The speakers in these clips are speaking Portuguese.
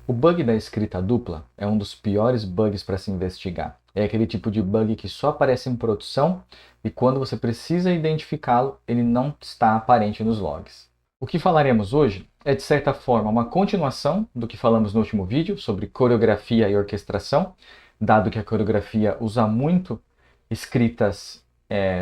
O bug da escrita dupla é um dos piores bugs para se investigar. É aquele tipo de bug que só aparece em produção e quando você precisa identificá-lo, ele não está aparente nos logs. O que falaremos hoje é, de certa forma, uma continuação do que falamos no último vídeo sobre coreografia e orquestração, dado que a coreografia usa muito escritas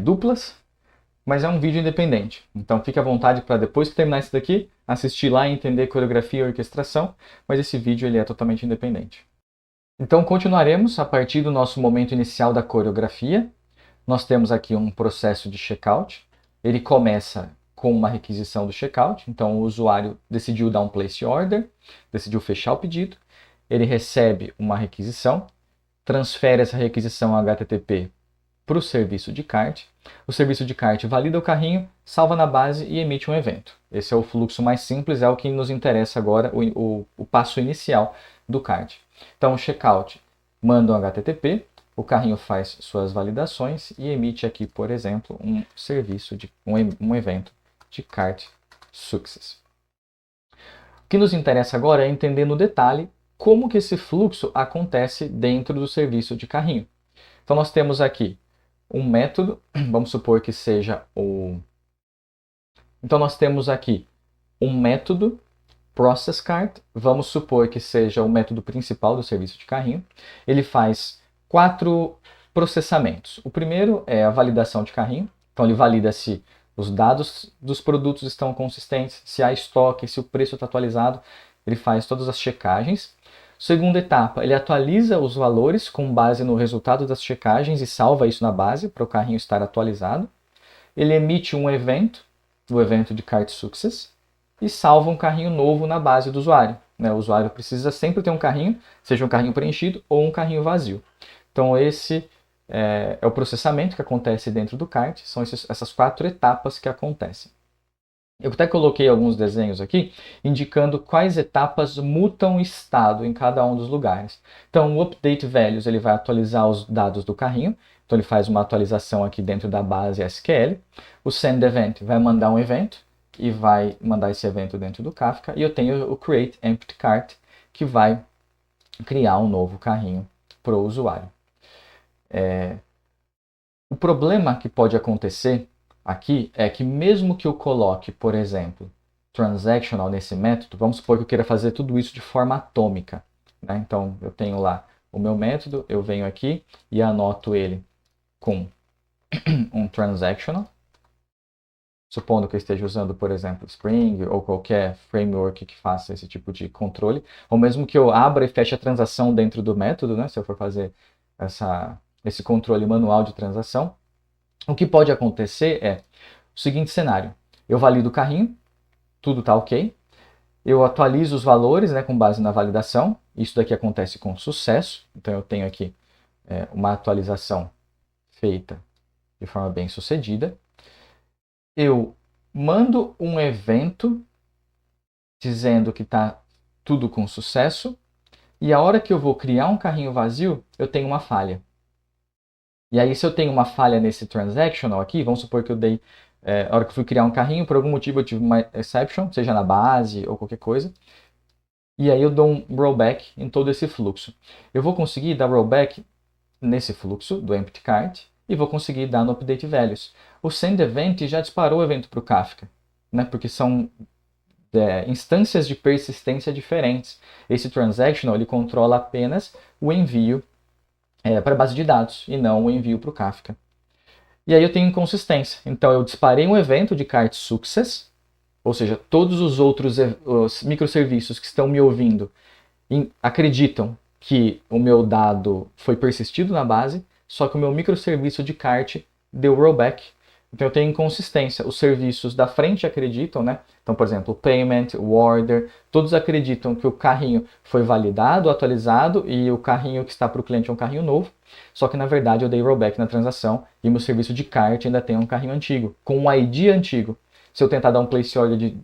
duplas, mas é um vídeo independente. Então fique à vontade para depois que terminar isso daqui, assistir lá e entender coreografia e orquestração, mas esse vídeo ele é totalmente independente. Então continuaremos a partir do nosso momento inicial da coreografia. Nós temos aqui um processo de checkout. Ele começa com uma requisição do checkout, então o usuário decidiu dar um place order, decidiu fechar o pedido, ele recebe uma requisição, transfere essa requisição HTTP para o serviço de cart. O serviço de cart valida o carrinho, salva na base e emite um evento. Esse é o fluxo mais simples, é o que nos interessa agora, o passo inicial do cart. Então o checkout manda um HTTP, o carrinho faz suas validações e emite aqui, por exemplo, um serviço de um evento de cart success. O que nos interessa agora é entender no detalhe como que esse fluxo acontece dentro do serviço de carrinho. Então nós temos aqui um método, vamos supor que seja o... Então nós temos aqui um método processCart, vamos supor que seja o método principal do serviço de carrinho. Ele faz 4 processamentos. O primeiro é a validação de carrinho, então ele valida se os dados dos produtos estão consistentes, se há estoque, se o preço está atualizado, ele faz todas as checagens. Segunda etapa, ele atualiza os valores com base no resultado das checagens e salva isso na base para o carrinho estar atualizado. Ele emite um evento, o evento de cart success, e salva um carrinho novo na base do usuário. O usuário precisa sempre ter um carrinho, seja um carrinho preenchido ou um carrinho vazio. Então esse é o processamento que acontece dentro do cart, são essas 4 etapas que acontecem. Eu até coloquei alguns desenhos aqui, indicando quais etapas mutam o estado em cada um dos lugares. Então, o update values ele vai atualizar os dados do carrinho, então ele faz uma atualização aqui dentro da base SQL. O send event vai mandar um evento e vai mandar esse evento dentro do Kafka. E eu tenho o create empty cart, que vai criar um novo carrinho para o usuário. O problema que pode acontecer aqui é que mesmo que eu coloque, por exemplo, transactional nesse método, vamos supor que eu queira fazer tudo isso de forma atômica. Então, eu tenho lá o meu método, eu venho aqui e anoto ele com um transactional. Supondo que eu esteja usando, por exemplo, Spring ou qualquer framework que faça esse tipo de controle, ou mesmo que eu abra e feche a transação dentro do método, se eu for fazer esse controle manual de transação, o que pode acontecer é o seguinte cenário. Eu valido o carrinho, tudo está ok. Eu atualizo os valores com base na validação. Isso daqui acontece com sucesso. Então eu tenho aqui uma atualização feita de forma bem sucedida. Eu mando um evento dizendo que está tudo com sucesso. E a hora que eu vou criar um carrinho vazio, eu tenho uma falha. E aí, se eu tenho uma falha nesse transactional aqui, vamos supor que eu dei, a hora que eu fui criar um carrinho, por algum motivo eu tive uma exception, seja na base ou qualquer coisa, e aí eu dou um rollback em todo esse fluxo. Eu vou conseguir dar rollback nesse fluxo do empty cart e vou conseguir dar no update values. O send event já disparou o evento para o Kafka, porque são instâncias de persistência diferentes. Esse transactional ele controla apenas o envio para a base de dados e não o envio para o Kafka. E aí eu tenho inconsistência. Então eu disparei um evento de cart success, ou seja, todos os outros os microserviços que estão me ouvindo acreditam que o meu dado foi persistido na base, só que o meu microserviço de cart deu rollback. Então eu tenho inconsistência. Os serviços da frente acreditam, Então, por exemplo, o payment, o order, todos acreditam que o carrinho foi validado, atualizado e o carrinho que está para o cliente é um carrinho novo. Só que na verdade eu dei rollback na transação e meu serviço de cart ainda tem um carrinho antigo, com um ID antigo. Se eu tentar dar um place order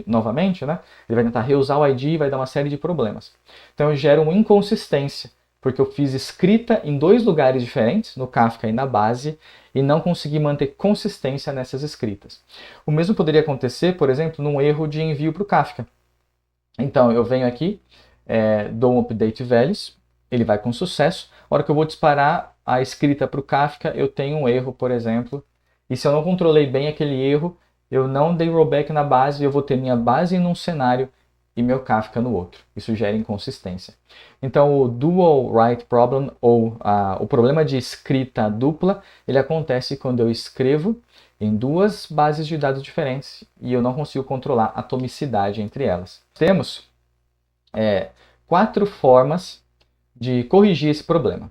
novamente, ele vai tentar reusar o ID e vai dar uma série de problemas. Então eu gero uma inconsistência, porque eu fiz escrita em 2 lugares diferentes, no Kafka e na base, e não consegui manter consistência nessas escritas. O mesmo poderia acontecer, por exemplo, num erro de envio para o Kafka. Então, eu venho aqui, dou um update values, ele vai com sucesso. A hora que eu vou disparar a escrita para o Kafka, eu tenho um erro, por exemplo, e se eu não controlei bem aquele erro, eu não dei rollback na base, eu vou ter minha base num cenário e meu Kafka no outro. Isso gera inconsistência. Então, o dual write problem, ou o problema de escrita dupla, ele acontece quando eu escrevo em duas bases de dados diferentes e eu não consigo controlar a atomicidade entre elas. Temos 4 formas de corrigir esse problema.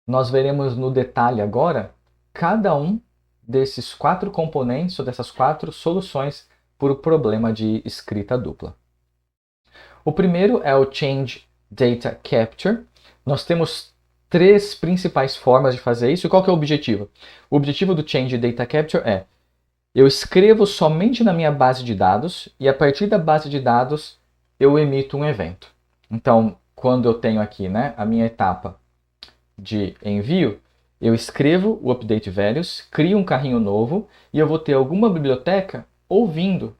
Nós veremos no detalhe agora cada um desses 4 componentes ou dessas 4 soluções para o problema de escrita dupla. O primeiro é o Change Data Capture. Nós temos 3 principais formas de fazer isso. E qual que é o objetivo? O objetivo do Change Data Capture é: eu escrevo somente na minha base de dados e a partir da base de dados eu emito um evento. Então, quando eu tenho aqui, né, a minha etapa de envio, eu escrevo o update values, crio um carrinho novo e eu vou ter alguma biblioteca ouvindo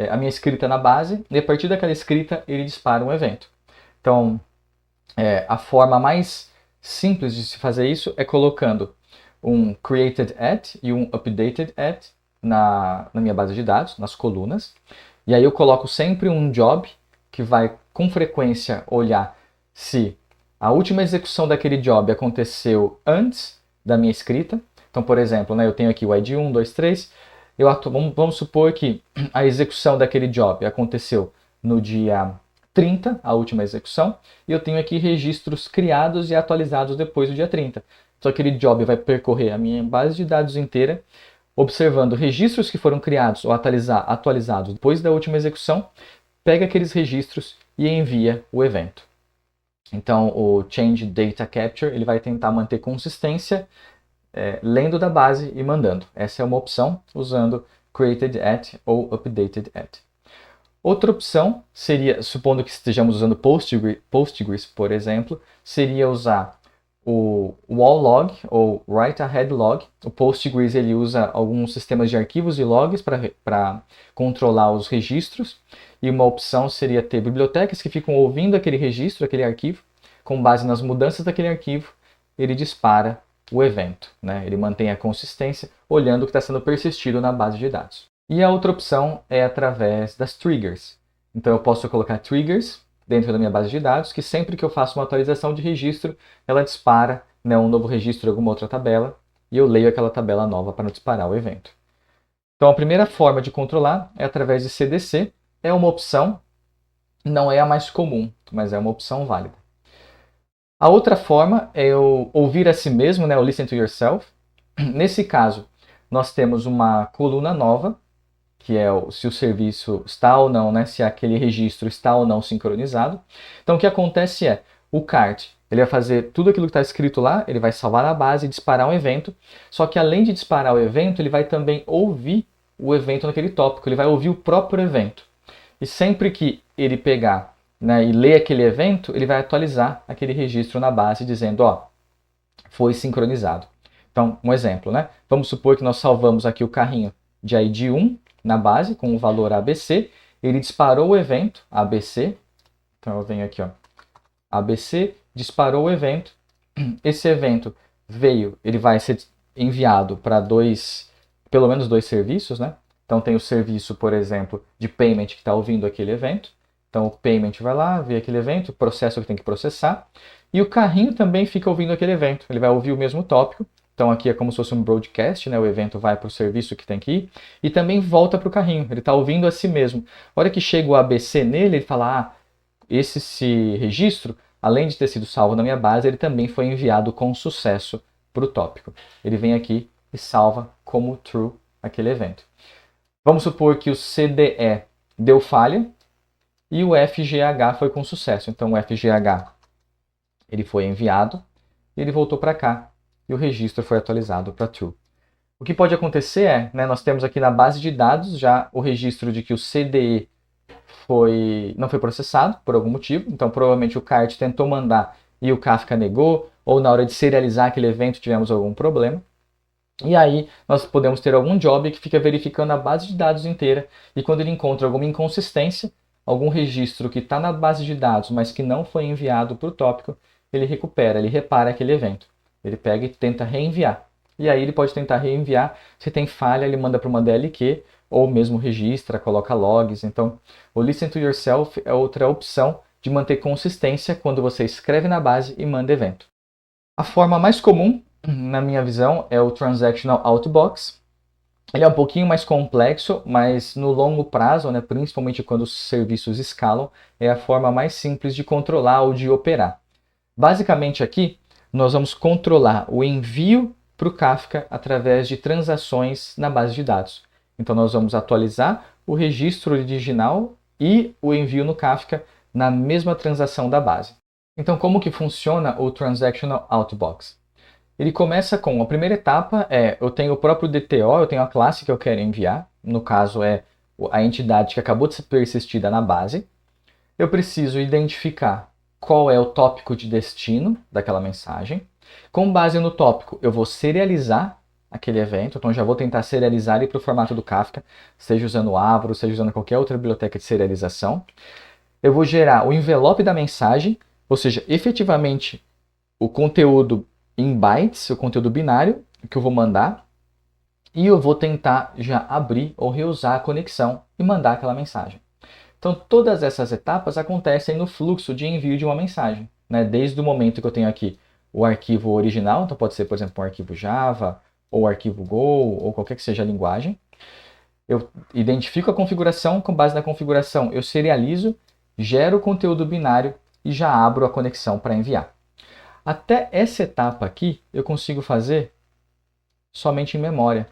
a minha escrita na base, e a partir daquela escrita ele dispara um evento. Então, a forma mais simples de se fazer isso é colocando um created at e um updated at na minha base de dados, nas colunas. E aí eu coloco sempre um job que vai com frequência olhar se a última execução daquele job aconteceu antes da minha escrita. Então, por exemplo, né, eu tenho aqui o ID 1, 2, 3. Vamos supor que a execução daquele job aconteceu no dia 30, a última execução, e eu tenho aqui registros criados e atualizados depois do dia 30. Então aquele job vai percorrer a minha base de dados inteira, observando registros que foram criados ou atualizados depois da última execução, pega aqueles registros e envia o evento. Então o Change Data Capture ele vai tentar manter consistência lendo da base e mandando. Essa é uma opção usando created at ou updated at. Outra opção seria, supondo que estejamos usando Postgres, por exemplo, seria usar o wall log ou write ahead log. O Postgres ele usa alguns sistemas de arquivos e logs para controlar os registros. E uma opção seria ter bibliotecas que ficam ouvindo aquele registro, aquele arquivo, com base nas mudanças daquele arquivo, ele dispara o evento, né? Ele mantém a consistência olhando o que está sendo persistido na base de dados. E a outra opção é através das triggers. Então eu posso colocar triggers dentro da minha base de dados, que sempre que eu faço uma atualização de registro, ela dispara, né, um novo registro em alguma outra tabela, e eu leio aquela tabela nova para disparar o evento. Então a primeira forma de controlar é através de CDC. É uma opção, não é a mais comum, mas é uma opção válida. A outra forma é eu ouvir a si mesmo, né, o listen to yourself. Nesse caso, nós temos uma coluna nova, que é se o serviço está ou não, né, se aquele registro está ou não sincronizado. Então o que acontece é, o cart ele vai fazer tudo aquilo que está escrito lá, ele vai salvar na base e disparar um evento, só que além de disparar o evento, ele vai também ouvir o evento naquele tópico, ele vai ouvir o próprio evento. E sempre que ele pegar, né, e ler aquele evento, ele vai atualizar aquele registro na base dizendo, ó, foi sincronizado. Então, um exemplo, né? Vamos supor que nós salvamos aqui o carrinho de ID 1 na base com o valor ABC, ele disparou o evento ABC, então eu venho aqui, ó, ABC, disparou o evento, esse evento veio, ele vai ser enviado para pelo menos dois serviços, né? Então tem o serviço, por exemplo, de payment que está ouvindo aquele evento, então o payment vai lá, vê aquele evento, processa o que tem que processar, e o carrinho também fica ouvindo aquele evento, ele vai ouvir o mesmo tópico. Então aqui é como se fosse um broadcast, né? O evento vai para o serviço que tem que ir e também volta para o carrinho. Ele está ouvindo a si mesmo. A hora que chega o ABC nele, ele fala, esse registro, além de ter sido salvo na minha base, ele também foi enviado com sucesso para o tópico. Ele vem aqui e salva como true aquele evento. Vamos supor que o CDE deu falha e o FGH foi com sucesso. Então o FGH ele foi enviado e ele voltou para cá. E o registro foi atualizado para true. O que pode acontecer é, né, nós temos aqui na base de dados já o registro de que o CDE não foi processado por algum motivo, então provavelmente o CART tentou mandar e o Kafka negou, ou na hora de serializar aquele evento tivemos algum problema. E aí nós podemos ter algum job que fica verificando a base de dados inteira e quando ele encontra alguma inconsistência, algum registro que está na base de dados, mas que não foi enviado para o tópico, ele recupera, ele repara aquele evento. Ele pega e tenta reenviar. E aí ele pode tentar reenviar. Se tem falha, ele manda para uma DLQ, ou mesmo registra, coloca logs. Então, o Listen to Yourself é outra opção de manter consistência quando você escreve na base e manda evento. A forma mais comum, na minha visão, é o Transactional Outbox. Ele é um pouquinho mais complexo, mas no longo prazo, né, principalmente quando os serviços escalam, é a forma mais simples de controlar ou de operar. Basicamente aqui, nós vamos controlar o envio para o Kafka através de transações na base de dados. Então nós vamos atualizar o registro original e o envio no Kafka na mesma transação da base. Então como que funciona o Transactional Outbox? Ele começa com a primeira etapa, eu tenho o próprio DTO, eu tenho a classe que eu quero enviar, no caso é a entidade que acabou de ser persistida na base. Eu preciso identificar qual é o tópico de destino daquela mensagem. Com base no tópico, eu vou serializar aquele evento, então já vou tentar serializar ele para o formato do Kafka, seja usando o Avro, seja usando qualquer outra biblioteca de serialização. Eu vou gerar o envelope da mensagem, ou seja, efetivamente o conteúdo em bytes, o conteúdo binário que eu vou mandar, e eu vou tentar já abrir ou reusar a conexão e mandar aquela mensagem. Então, todas essas etapas acontecem no fluxo de envio de uma mensagem, né? Desde o momento que eu tenho aqui o arquivo original, então pode ser, por exemplo, um arquivo Java, ou arquivo Go, ou qualquer que seja a linguagem. Eu identifico a configuração, com base na configuração eu serializo, gero o conteúdo binário e já abro a conexão para enviar. Até essa etapa aqui eu consigo fazer somente em memória.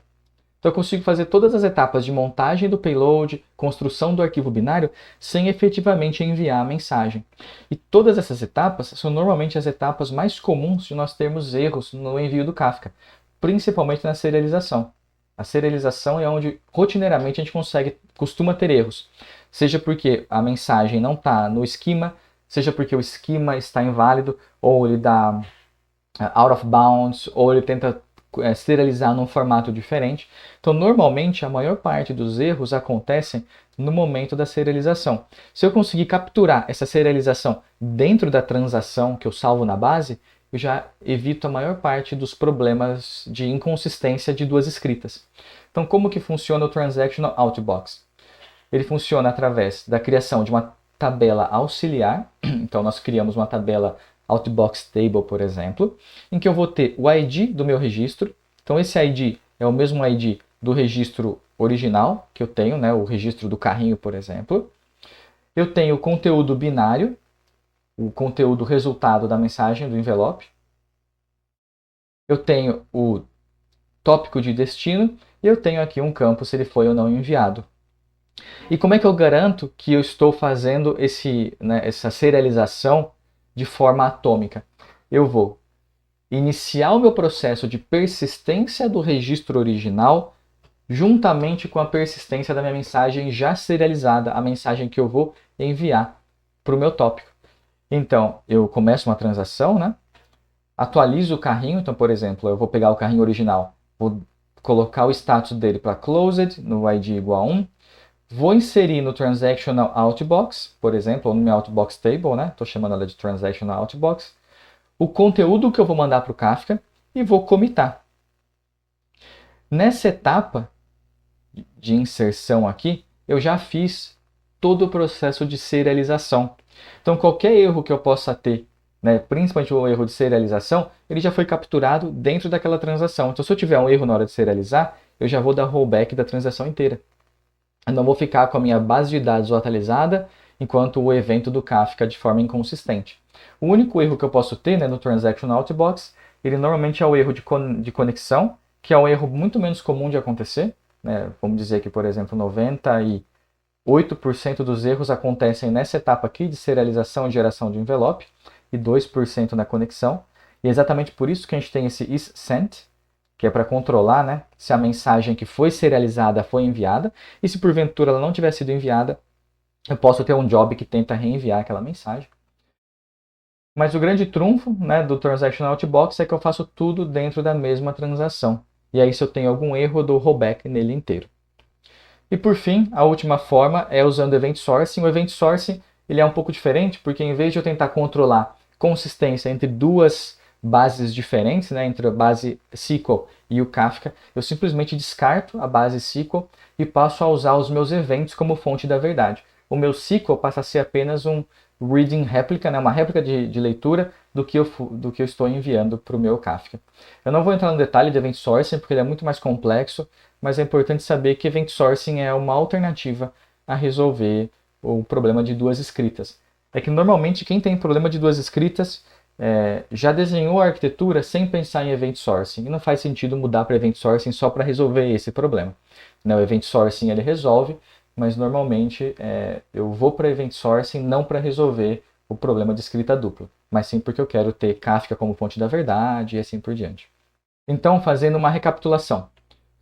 Então eu consigo fazer todas as etapas de montagem do payload, construção do arquivo binário, sem efetivamente enviar a mensagem. E todas essas etapas são normalmente as etapas mais comuns de nós termos erros no envio do Kafka, principalmente na serialização. A serialização é onde rotineiramente a gente costuma ter erros, seja porque a mensagem não está no esquema, seja porque o esquema está inválido, ou ele dá out of bounds, ou ele tenta serializar num formato diferente. Então, normalmente, a maior parte dos erros acontecem no momento da serialização. Se eu conseguir capturar essa serialização dentro da transação que eu salvo na base, eu já evito a maior parte dos problemas de inconsistência de duas escritas. Então, como que funciona o Transactional Outbox? Ele funciona através da criação de uma tabela auxiliar. Então, nós criamos uma tabela Outbox Table, por exemplo, em que eu vou ter o ID do meu registro. Então, esse ID é o mesmo ID do registro original que eu tenho, né? O registro do carrinho, por exemplo. Eu tenho o conteúdo binário, o conteúdo resultado da mensagem do envelope. Eu tenho o tópico de destino e eu tenho aqui um campo se ele foi ou não enviado. E como é que eu garanto que eu estou fazendo essa serialização de forma atômica? Eu vou iniciar o meu processo de persistência do registro original juntamente com a persistência da minha mensagem já serializada, a mensagem que eu vou enviar para o meu tópico. Então, eu começo uma transação, né? Atualizo o carrinho, então, por exemplo, eu vou pegar o carrinho original, vou colocar o status dele para closed, no ID igual a 1, vou inserir no Transactional Outbox, por exemplo, ou no meu Outbox Table, né? Estou chamando ela de Transactional Outbox, o conteúdo que eu vou mandar para o Kafka e vou commitar. Nessa etapa de inserção aqui, eu já fiz todo o processo de serialização. Então, qualquer erro que eu possa ter, né, principalmente o erro de serialização, ele já foi capturado dentro daquela transação. Então, se eu tiver um erro na hora de serializar, eu já vou dar rollback da transação inteira. Eu não vou ficar com a minha base de dados atualizada enquanto o evento do Kafka de forma inconsistente. O único erro que eu posso ter, né, no Transactional Outbox, ele normalmente é o erro de conexão, que é um erro muito menos comum de acontecer. Né? Vamos dizer que, por exemplo, 98% dos erros acontecem nessa etapa aqui de serialização e geração de envelope, e 2% na conexão. E é exatamente por isso que a gente tem esse isSent, que é para controlar, né, se a mensagem que foi serializada foi enviada, e se porventura ela não tiver sido enviada, eu posso ter um job que tenta reenviar aquela mensagem. Mas o grande trunfo, né, do Transactional Outbox é que eu faço tudo dentro da mesma transação. E aí, se eu tenho algum erro, eu dou rollback nele inteiro. E por fim, a última forma é usando o Event Sourcing. O Event Sourcing ele é um pouco diferente, porque em vez de eu tentar controlar consistência entre duas bases diferentes, né, entre a base SQL e o Kafka, eu simplesmente descarto a base SQL e passo a usar os meus eventos como fonte da verdade. O meu SQL passa a ser apenas um reading réplica, né, uma réplica de leitura do que eu estou enviando para o meu Kafka. Eu não vou entrar no detalhe de Event Sourcing, porque ele é muito mais complexo, mas é importante saber que Event Sourcing é uma alternativa a resolver o problema de duas escritas. É que normalmente quem tem problema de duas escritas já desenhou a arquitetura sem pensar em Event Sourcing. E não faz sentido mudar para Event Sourcing só para resolver esse problema. O Event Sourcing ele resolve, mas normalmente eu vou para Event Sourcing não para resolver o problema de escrita dupla, mas sim porque eu quero ter Kafka como fonte da verdade e assim por diante. Então, fazendo uma recapitulação.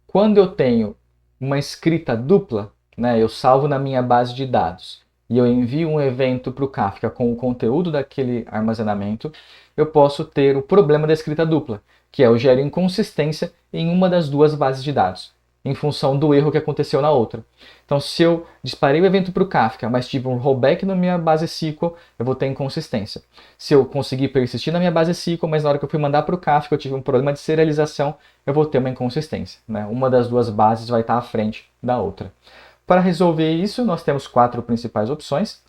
Quando eu tenho uma escrita dupla, né, eu salvo na minha base de dados e eu envio um evento para o Kafka com o conteúdo daquele armazenamento, eu posso ter o problema da escrita dupla, que é eu gero inconsistência em uma das duas bases de dados, em função do erro que aconteceu na outra. Então, se eu disparei o evento para o Kafka, mas tive um rollback na minha base SQL, eu vou ter inconsistência. Se eu conseguir persistir na minha base SQL, mas na hora que eu fui mandar para o Kafka eu tive um problema de serialização, eu vou ter uma inconsistência, né? Uma das duas bases vai estar à frente da outra. Para resolver isso, nós temos 4 principais opções,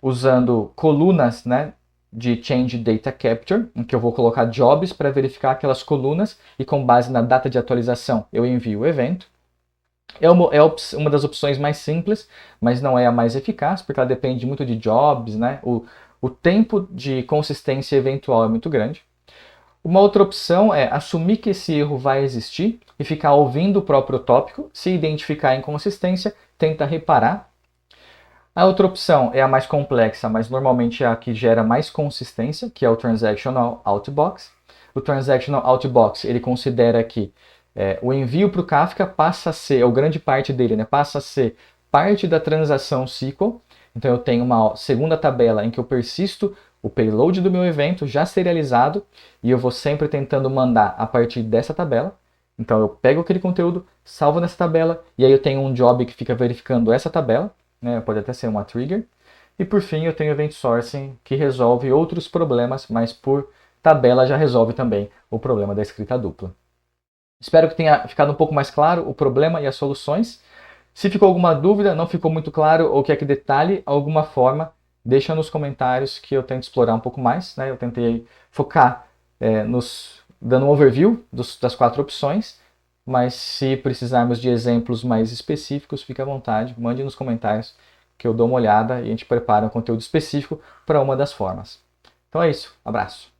usando colunas, né, de Change Data Capture, em que eu vou colocar jobs para verificar aquelas colunas e com base na data de atualização eu envio o evento. É uma das opções mais simples, mas não é a mais eficaz, porque ela depende muito de jobs, né? O tempo de consistência eventual é muito grande. Uma outra opção é assumir que esse erro vai existir e ficar ouvindo o próprio tópico, se identificar a inconsistência, tenta reparar. A outra opção é a mais complexa, mas normalmente é a que gera mais consistência, que é o Transactional Outbox. O Transactional Outbox ele considera que o envio para o Kafka passa a ser, ou grande parte dele, né, passa a ser parte da transação SQL. Então eu tenho uma segunda tabela em que eu persisto o payload do meu evento já serializado e eu vou sempre tentando mandar a partir dessa tabela. Então eu pego aquele conteúdo, salvo nessa tabela e aí eu tenho um job que fica verificando essa tabela, né? Pode até ser uma trigger. E por fim eu tenho Event Sourcing que resolve outros problemas, mas por tabela já resolve também o problema da escrita dupla. Espero que tenha ficado um pouco mais claro o problema e as soluções. Se ficou alguma dúvida, não ficou muito claro ou quer que detalhe alguma forma, deixa nos comentários que eu tento explorar um pouco mais. Né? Eu tentei focar dando um overview das 4 opções, mas se precisarmos de exemplos mais específicos, fique à vontade, mande nos comentários que eu dou uma olhada e a gente prepara um conteúdo específico para uma das formas. Então é isso, abraço!